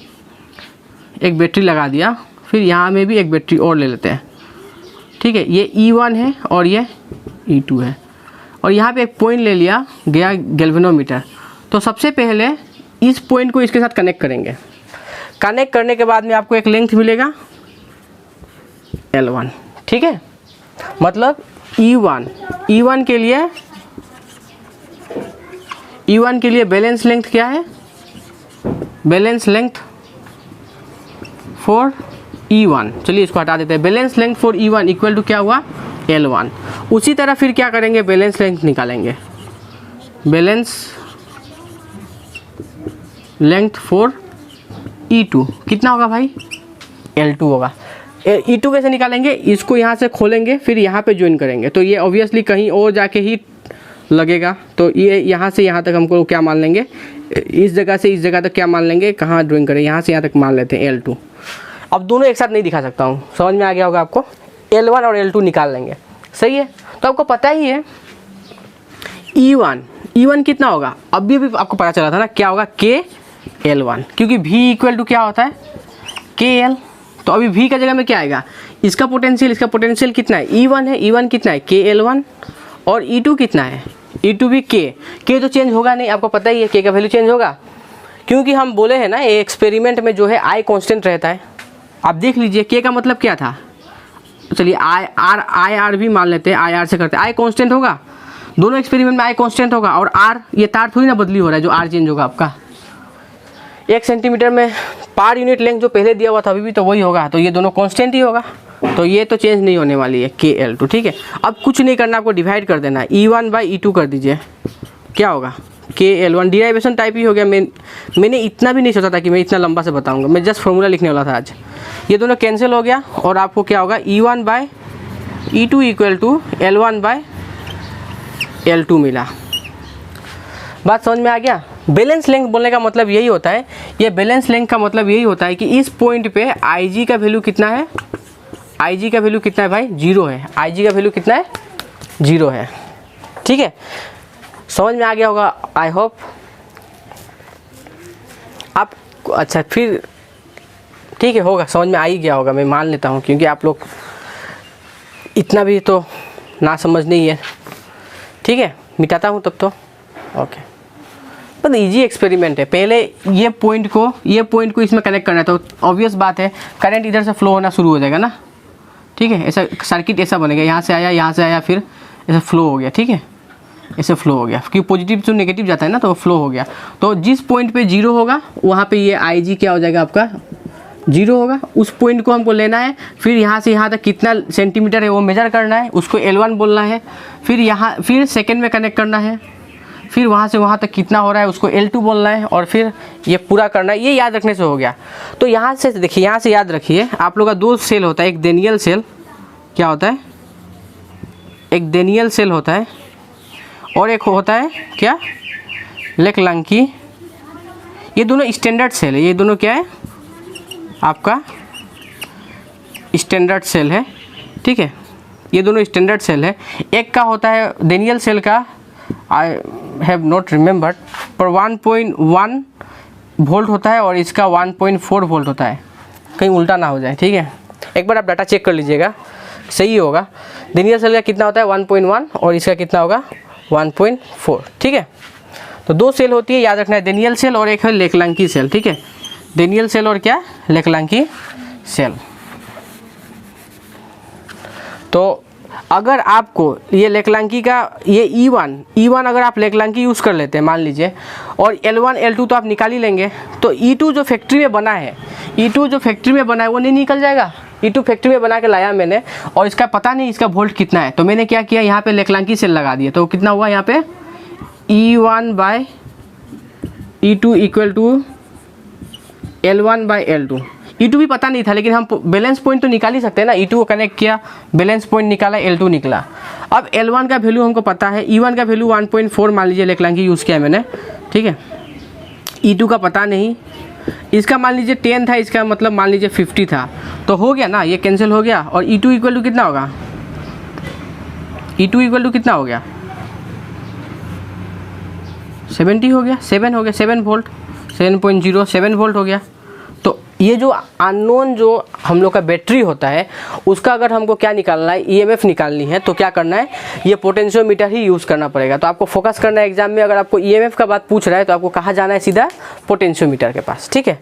एक बैटरी लगा दिया, फिर यहाँ में भी एक बैटरी और ले लेते हैं, ठीक है। ये E1 है और ये E2 है, और यहाँ पे एक पॉइंट ले लिया गया गैल्वेनोमीटर। तो सबसे पहले इस पॉइंट को इसके साथ कनेक्ट करेंगे। कनेक्ट करने के बाद में आपको एक लेंथ मिलेगा L1, ठीक है। मतलब E1 के लिए बैलेंस लेंथ क्या है? बैलेंस लेंथ फॉर E1, चलिए इसको हटा देते हैं। Balance length for E1 equal to क्या हुआ? L1। उसी तरह फिर क्या करेंगे? बैलेंस लेंथ निकालेंगे। बैलेंस लेंथ फॉर E2 कितना होगा भाई? L2 होगा। E2 कैसे निकालेंगे? इसको यहाँ से खोलेंगे, फिर यहाँ पे ज्वाइन करेंगे, तो ये ऑब्वियसली कहीं और जाके ही लगेगा। तो ये यहाँ से यहाँ तक हमको क्या मान लेंगे? इस जगह से इस जगह तक क्या मान लेंगे? कहाँ ड्राइंग करें? यहाँ से यहाँ तक मान लेते हैं L2। अब दोनों एक साथ नहीं दिखा सकता हूँ, समझ में आ गया होगा आपको। L1 और L2 निकाल लेंगे, सही है। तो आपको पता ही है E1 कितना होगा? अभी आपको पता चला था ना, क्या होगा? KL1, क्योंकि V इक्वल टू क्या होता है? KL। तो अभी V का जगह में क्या आएगा? इसका पोटेंशियल कितना है? E1 है, E1 कितना है? KL1। और E2 कितना है? E2 भी K तो चेंज होगा नहीं, आपको पता ही है K का वैल्यू चेंज होगा, क्योंकि हम बोले हैं ना ये एक्सपेरिमेंट में जो है I कांस्टेंट रहता है। आप देख लीजिए K का मतलब क्या था। चलिए आई आर भी मान लेते हैं, आई आर से करते हैं। I कांस्टेंट होगा, दोनों एक्सपेरिमेंट में I कांस्टेंट होगा, और R ये तार थोड़ी ना बदली हो रहा है जो R चेंज होगा आपका। 1 सेंटीमीटर में पर यूनिट लेंथ जो पहले दिया हुआ था अभी भी तो वही होगा, तो ये दोनों कांस्टेंट ही होगा, तो ये तो चेंज नहीं होने वाली है KL2, ठीक है। अब कुछ नहीं करना, आपको डिवाइड कर देना है, E1 बाई E2 कर दीजिए, क्या होगा? KL1। डिराइवेशन टाइप ही हो गया। मैंने इतना भी नहीं सोचा था कि मैं इतना लंबा से बताऊंगा, मैं जस्ट फॉर्मूला लिखने वाला था आज। ये दोनों कैंसिल हो गया, और आपको क्या होगा? E1 by E2 equal to L1 by L2 मिला। बात समझ में आ गया? बैलेंस लेंथ बोलने का मतलब यही होता है, ये बैलेंस लेंथ का मतलब यही होता है कि इस पॉइंट पे IG का वैल्यू कितना है? IG का वैल्यू कितना है भाई, 0 है। IG का वैल्यू कितना है, 0 है। ठीक है, समझ में आ गया होगा आई होप आप। अच्छा फिर ठीक है, होगा, समझ में आ ही गया होगा, मैं मान लेता हूँ, क्योंकि आप लोग इतना भी तो ना समझ नहीं है। ठीक है, मिटाता हूँ तब तो। ओके, तो इजी एक्सपेरिमेंट है। पहले ये पॉइंट को इसमें कनेक्ट करना है, तो ऑब्वियस बात है करंट इधर से फ्लो होना शुरू हो जाएगा ना। ठीक है, ऐसा सर्किट ऐसा बनेगा, यहाँ से आया फिर ऐसा फ्लो हो गया। ठीक है, ऐसे फ्लो हो गया, क्योंकि पॉजिटिव से नेगेटिव जाता है ना, तो फ्लो हो गया। तो जिस पॉइंट पे 0 होगा वहाँ पे ये IG क्या हो जाएगा आपका, 0 होगा। उस पॉइंट को हमको लेना है, फिर यहाँ से यहाँ तक कितना सेंटीमीटर है वो मेजर करना है, उसको L1 बोलना है। फिर सेकेंड में कनेक्ट करना है, फिर वहाँ से वहाँ तक कितना हो रहा है उसको L2 बोलना है, और फिर ये पूरा करना है। ये याद रखने से हो गया। तो यहाँ से देखिए, यहाँ से याद रखिए, आप लोग का 2 सेल होता है, एक डेनियल सेल, क्या होता है, एक डेनियल सेल होता है, और एक होता है क्या, लेकलांकी। ये दोनों स्टैंडर्ड सेल है, ये दोनों क्या है आपका, स्टैंडर्ड सेल है। ठीक है, ये दोनों स्टैंडर्ड सेल है। एक का होता है डेनियल सेल का, आई हैव नॉट रिमेंबर्ड, पर 1.1 वोल्ट होता है, और इसका 1.4 वोल्ट होता है, कहीं उल्टा ना हो जाए। ठीक है, एक बार आप डाटा चेक कर लीजिएगा, सही होगा। डेनियल सेल का कितना होता है 1.1, और इसका कितना होगा 1.4। ठीक है, तो 2 सेल होती है, याद रखना है, डेनियल सेल और एक है लेकलांकी सेल। ठीक है, डेनियल सेल और क्या, लेकलांकी सेल। तो अगर आपको ये लेकलांकी का ये E1 अगर आप लेकलांकी यूज़ कर लेते हैं मान लीजिए, और L1 L2 तो आप निकाल ही लेंगे, तो E2 जो फैक्ट्री में बना है, वो नहीं निकल जाएगा। E2 फैक्ट्री में बना के लाया मैंने, और इसका पता नहीं इसका वोल्ट कितना है, तो मैंने क्या किया, यहाँ पे लेकलांकी सेल लगा दिया। तो कितना हुआ यहाँ पे, E1/E2 equal to L1/L2। E2 भी पता नहीं था, लेकिन हम बैलेंस पॉइंट तो निकाल ही सकते हैं ना। E2 को कनेक्ट किया, बैलेंस पॉइंट निकाला, L2 निकला। अब L1 का वैल्यू हमको पता है, E1 का वैल्यू 1.4 मान लीजिए, लेकलांकी यूज़ किया मैंने। ठीक है, E2 का पता नहीं, इसका मान लीजिए 10 था, इसका मतलब मान लीजिए 50 था, तो हो गया ना, ये कैंसिल हो गया। और E2 इक्वल टू कितना होगा, E2 इक्वल टू कितना हो गया, 70 हो गया, 7 हो गया, 7 वोल्ट, 7.07 वोल्ट हो गया। तो ये जो अननोन जो हम लोग का बैटरी होता है, उसका अगर हमको क्या निकालना है, EMF निकालनी है, तो क्या करना है, ये पोटेंशियोमीटर ही यूज़ करना पड़ेगा। तो आपको फोकस करना है एग्जाम में, अगर आपको EMF का बात पूछ रहा है तो आपको कहाँ जाना है, सीधा पोटेंशियोमीटर के पास। ठीक है,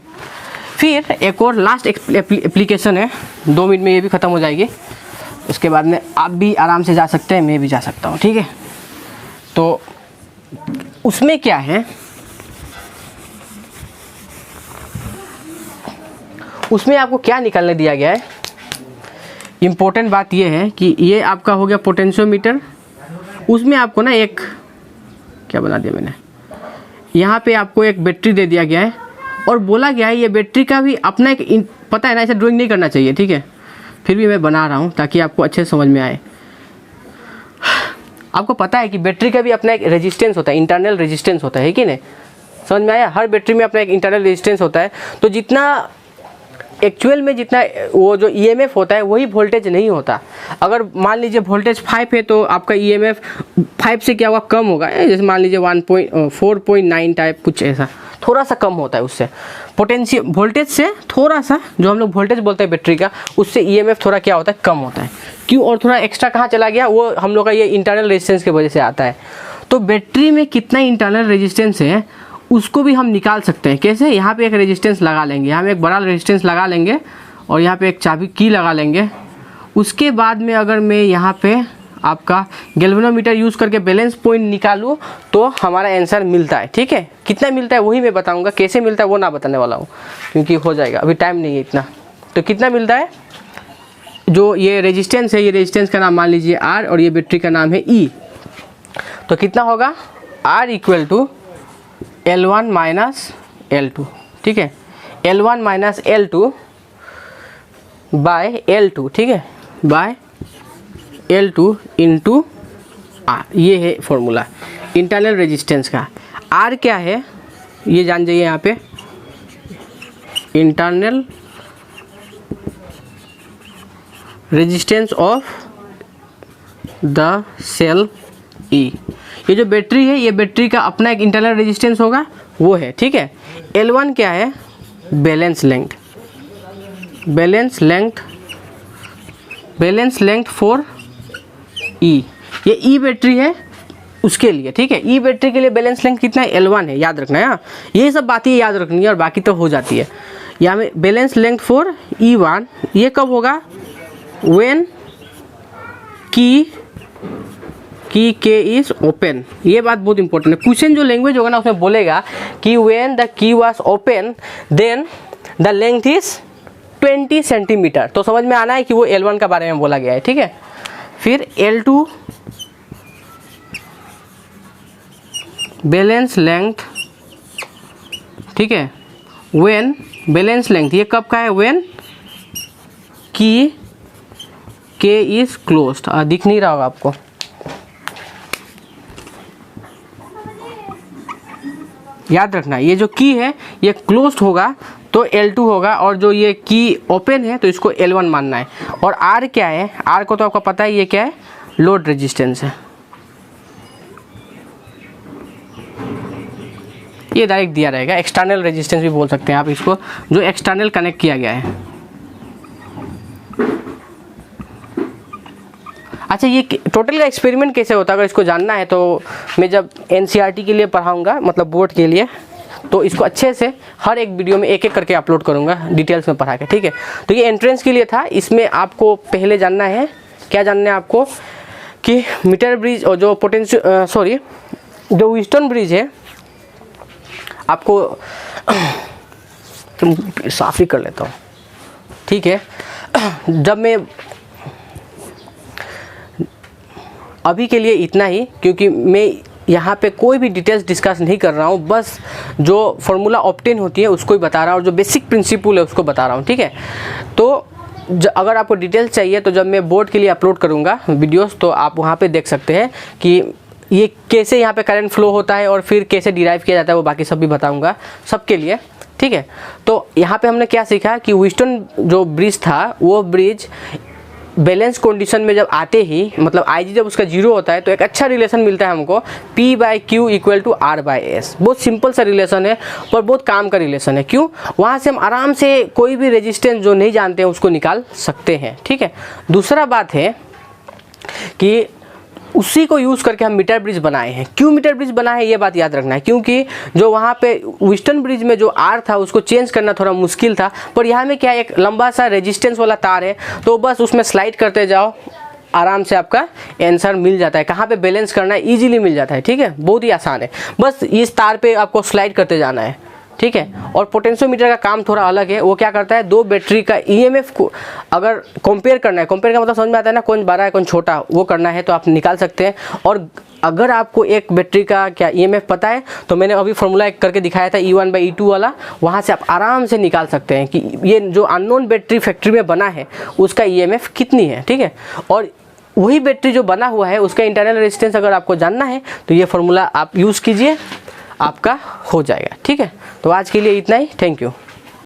फिर एक और लास्ट एप्लीकेशन है, 2 मिनट में ये भी ख़त्म हो जाएगी, उसके बाद में आप भी आराम से जा सकते हैं, मैं भी जा सकता हूँ। ठीक है, तो उसमें क्या है, उसमें आपको क्या निकालने दिया गया है, इम्पोर्टेंट बात ये है कि ये आपका हो गया पोटेंशियोमीटर। उसमें आपको ना एक क्या बना दिया मैंने, यहाँ पे आपको एक बैटरी दे दिया गया है, और बोला गया है ये बैटरी का भी अपना एक पता है ना, ऐसे ड्राइंग नहीं करना चाहिए। ठीक है, फिर भी मैं बना रहा हूँ ताकि आपको अच्छे से समझ में आए। आपको पता है कि बैटरी का भी अपना एक रेजिस्टेंस होता है, इंटरनल रेजिस्टेंस होता है कि नहीं, समझ में आया। हर बैटरी में अपना एक इंटरनल रेजिस्टेंस होता है। तो जितना एक्चुअल में जितना वो जो EMF होता है वही वोल्टेज नहीं होता। अगर मान लीजिए वोल्टेज 5 है तो आपका EMF 5 से क्या होगा, कम होगा। जैसे मान लीजिए 4.9 टाइप कुछ ऐसा, थोड़ा सा कम होता है उससे। पोटेंशियल वोल्टेज से थोड़ा सा, जो हम लोग वोल्टेज बोलते हैं बैटरी का, उससे EMF थोड़ा क्या होता है, कम होता है। क्यों, और थोड़ा एक्स्ट्रा कहाँ चला गया, वो हम लोग का ये इंटरनल रेजिस्टेंस की वजह से आता है। तो बैटरी में कितना इंटरनल रेजिस्टेंस है उसको भी हम निकाल सकते हैं। कैसे, यहाँ पे एक रेजिस्टेंस लगा लेंगे, यहाँ पे एक बड़ा रेजिस्टेंस लगा लेंगे, और यहाँ पे एक चाबी की लगा लेंगे। उसके बाद में अगर मैं यहाँ पे आपका गैल्वेनोमीटर यूज़ करके बैलेंस पॉइंट निकालूँ तो हमारा आंसर मिलता है। ठीक है, कितना मिलता है वही मैं बताऊँगा, कैसे मिलता है वो ना बताने वाला हूँ, क्योंकि हो जाएगा, अभी टाइम नहीं है इतना। तो कितना मिलता है, जो ये रेजिस्टेंस है, ये रेजिस्टेंस का नाम मान लीजिए R, और ये बैटरी का नाम है E। तो कितना होगा, R equal to L1 minus L2। ठीक है, L1 minus L2 bye L2। ठीक है, बाय L2 इंटू R, ये है फॉर्मूला इंटरनल रेजिस्टेंस का। R क्या है ये जान जाइए, यहाँ पे resistance of the cell E। ये जो बैटरी है, ये बैटरी का अपना एक इंटरनल रेजिस्टेंस होगा, वो है, ठीक है। L1 क्या है? Balance length, balance length for E। ये E बैटरी है उसके लिए, ठीक है। E बैटरी के लिए बैलेंस लेंथ कितना है? L1 है, याद रखना है। हाँ, ये सब बातें याद रखनी है और बाकी तो हो जाती है। यहाँ में बैलेंस लेंथ फॉर E1, ये कब होगा? व्हेन की के इज ओपन। ये बात बहुत इंपॉर्टेंट है। क्वेश्चन जो लैंग्वेज होगा ना उसमें बोलेगा कि when the key was open then the length is 20 centimetre, तो समझ में आना है कि वो L1 का बारे में बोला गया है, ठीक है। फिर L2 बैलेंस लेंथ, ठीक है। व्हेन बैलेंस लेंथ ये कब का है? व्हेन की के इज क्लोज्ड। दिख नहीं रहा होगा आपको, याद रखना ये जो की है ये क्लोज्ड होगा तो L2 होगा, और जो ये की ओपन है तो इसको L1 मानना है। और R क्या है? R को तो आपको पता है, ये क्या है? लोड रेजिस्टेंस है। ये डायरेक्ट दिया रहेगा, एक्सटर्नल रेजिस्टेंस भी बोल सकते हैं आप इसको, जो एक्सटर्नल कनेक्ट किया गया है। अच्छा, ये टोटल का एक्सपेरिमेंट कैसे होता है अगर इसको जानना है तो मैं जब NCERT के लिए पढ़ाऊंगा, मतलब बोर्ड के लिए, तो इसको अच्छे से हर एक वीडियो में एक एक करके अपलोड करूंगा डिटेल्स में पढ़ा के, ठीक है। तो ये एंट्रेंस के लिए था। इसमें आपको पहले जानना है, क्या जानना है आपको, कि मीटर ब्रिज और जो जो व्हीटस्टोन ब्रिज है, आपको साफ ही कर लेता हूँ, ठीक है। जब मैं अभी के लिए इतना ही, क्योंकि मैं यहाँ पे कोई भी डिटेल्स डिस्कस नहीं कर रहा हूँ, बस जो फार्मूला ऑब्टेन होती है उसको ही बता रहा हूँ, और जो बेसिक प्रिंसिपल है उसको बता रहा हूँ, ठीक है। तो अगर आपको डिटेल्स चाहिए तो जब मैं बोर्ड के लिए अपलोड करूँगा वीडियोस, तो आप वहाँ पे देख सकते हैं कि ये कैसे यहाँ पे करंट फ्लो होता है और फिर कैसे डिराइव किया जाता है, वो बाकी सब भी बताऊँगा सबके लिए, ठीक है। तो यहाँ पर हमने क्या सीखा कि व्हीटस्टोन जो ब्रिज था, वो ब्रिज बैलेंस कंडीशन में जब आते ही, मतलब IG जब उसका 0 होता है तो एक अच्छा रिलेशन मिलता है हमको, P/Q = R/S। बहुत सिंपल सा रिलेशन है पर बहुत काम का रिलेशन है। क्यों? वहाँ से हम आराम से कोई भी रेजिस्टेंस जो नहीं जानते हैं उसको निकाल सकते हैं, ठीक है। दूसरा बात है कि उसी को यूज़ करके हम मीटर ब्रिज बनाए हैं। क्यों मीटर ब्रिज बनाए हैं ये बात याद रखना है, क्योंकि जो वहाँ पे व्हीटस्टोन ब्रिज में जो R था उसको चेंज करना थोड़ा मुश्किल था, पर यहाँ में क्या है, एक लंबा सा रेजिस्टेंस वाला तार है, तो बस उसमें स्लाइड करते जाओ, आराम से आपका आंसर मिल जाता है। कहाँ पे बैलेंस करना है ईजिली मिल जाता है, ठीक है। बहुत ही आसान है, बस इस तार पे आपको स्लाइड करते जाना है, ठीक है। और पोटेंशियोमीटर का काम थोड़ा अलग है, वो क्या करता है, दो बैटरी का EMF को अगर कंपेयर करना है, कंपेयर का मतलब समझ में आता है ना, कौन बड़ा है कौन छोटा, वो करना है तो आप निकाल सकते हैं। और अगर आपको एक बैटरी का क्या EMF पता है तो मैंने अभी फॉर्मूला करके दिखाया था E1/E2 वाला, वहाँ से आप आराम से निकाल सकते हैं कि ये जो अननोन बैटरी फैक्ट्री में बना है उसका EMF कितनी है, ठीक है। और वही बैटरी जो बना हुआ है उसका इंटरनल रेजिस्टेंस अगर आपको जानना है तो ये फॉर्मूला आप यूज़ कीजिए, आपका हो जाएगा, ठीक है। तो आज के लिए इतना ही, थैंक यू।